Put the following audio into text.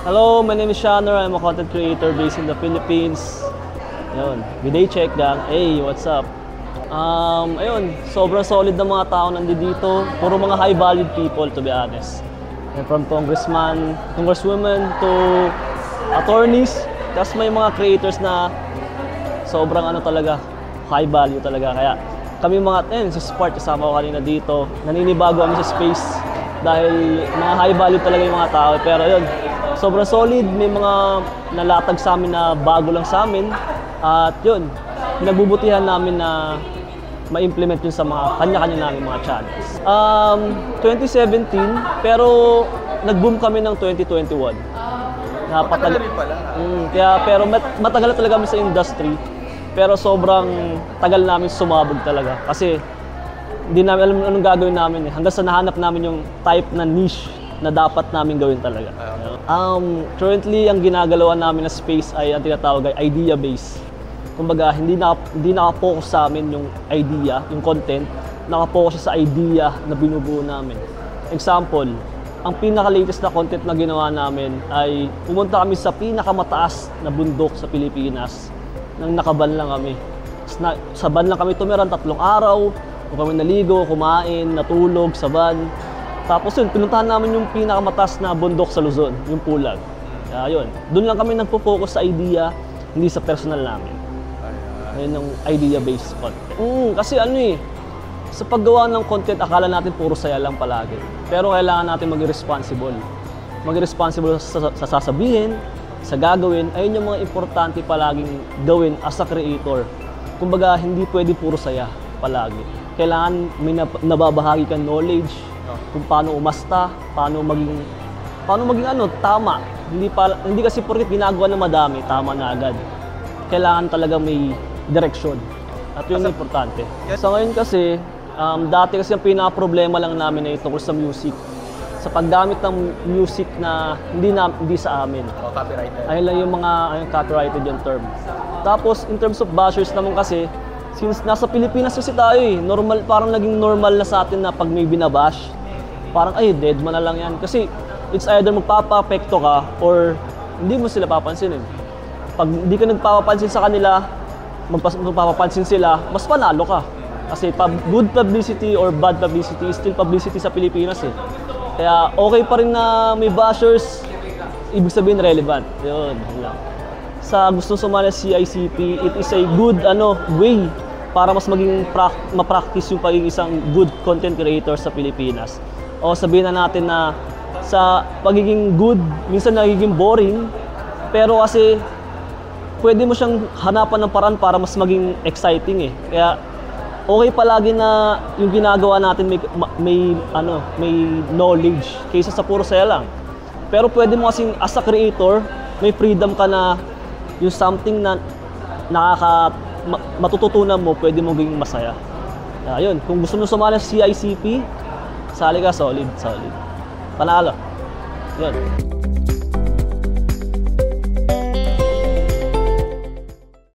Hello, my name is Shanor. I'm a content creator based in the Philippines. Ayun, good day check gang. Hey, what's up? Ayun, sobrang solid na mga tao nandito. Puro mga high-valued people, to be honest. And from congressman, congresswomen to attorneys. Tapos may mga creators na sobrang ano talaga, high value talaga. Kaya kami mga sa support, kasama ko kanina dito. Naninibago kami sa space dahil mga high value talaga yung mga tao. Pero yun, sobrang solid. May mga nalatag sa amin na bago lang sa amin. At yun, pinagbubutihan namin na ma-implement yun sa mga kanya-kanya namin mga channels. 2017, pero nag-boom kami ng 2021. Matagal rin pala. Pero matagal na talaga kami sa industry. Pero sobrang tagal namin sumabog talaga. Kasi hindi namin alam anong gagawin namin eh. Hanggang sa nahanap namin yung type na niche na dapat namin gawin talaga. Currently, ang ginagalawan namin na space ay ang tinatawag ay idea-based. Kumbaga, hindi naka-focus sa amin yung idea, yung content. Naka-focus siya sa idea na binubuo namin. Example, ang pinaka-latest na content na ginawa namin ay pumunta kami sa pinakamataas na bundok sa Pilipinas nang nakaban lang kami. Sa van lang kami tumira 3 araw, kung kami naligo, kumain, natulog sa van. Tapos yun, pinuntahan namin yung pinakamataas na bundok sa Luzon, yung Pulag. Kaya yun, doon lang kami nagpo-focus sa idea, hindi sa personal namin. Ayun ang idea-based content. Kasi ano eh, sa paggawa ng content, akala natin puro saya lang palagi. Pero kailangan natin maging responsible. Maging responsible sa sasabihin, sa gagawin. Ayun yung mga importante palaging gawin as a creator. Kumbaga, hindi pwede puro saya palagi. Kailangan may nababahagi kang knowledge kung paano umasta, paano maging tama. Hindi kasi porket ginagawa na madami, tama na agad. Kailangan talaga may direksyon. At yun ang importante. Sa ngayon kasi, dati kasi ang pinaka-problema lang namin ay tungkol sa music. Sa paggamit ng music na hindi sa amin. Copyrighted. Ayun lang yung mga copyrighted yung term. Tapos, in terms of bashers naman kasi, since nasa Pilipinas kasi tayo eh, parang naging normal na sa atin na pag may binabash, parang dead man na lang yan. Kasi it's either magpapa-apekto ka or hindi mo sila papansinin. Pag hindi ka nagpapapansin sa kanila, magpapapansin sila, mas panalo ka. Kasi good publicity or bad publicity is still publicity sa Pilipinas eh. Kaya okay pa rin na may bashers, ibig sabihin relevant. Yun lang. Sa gustong sumali sa CICP, it is a good way para mas maging ma-practice yung pagiging isang good content creator sa Pilipinas. O sabihin na natin na sa pagiging good, minsan nagiging boring, pero kasi pwede mo siyang hanapan ng paraan para mas maging exciting eh. Kaya okay palagi na yung ginagawa natin may knowledge kaysa sa puro saya lang. Pero pwede mo kasing as a creator, may freedom ka na yung something na matututunan mo, pwede mo maging masaya. Ayun, kung gusto mo sumali sa CICP, sali ka, solid. Panalo. Yun.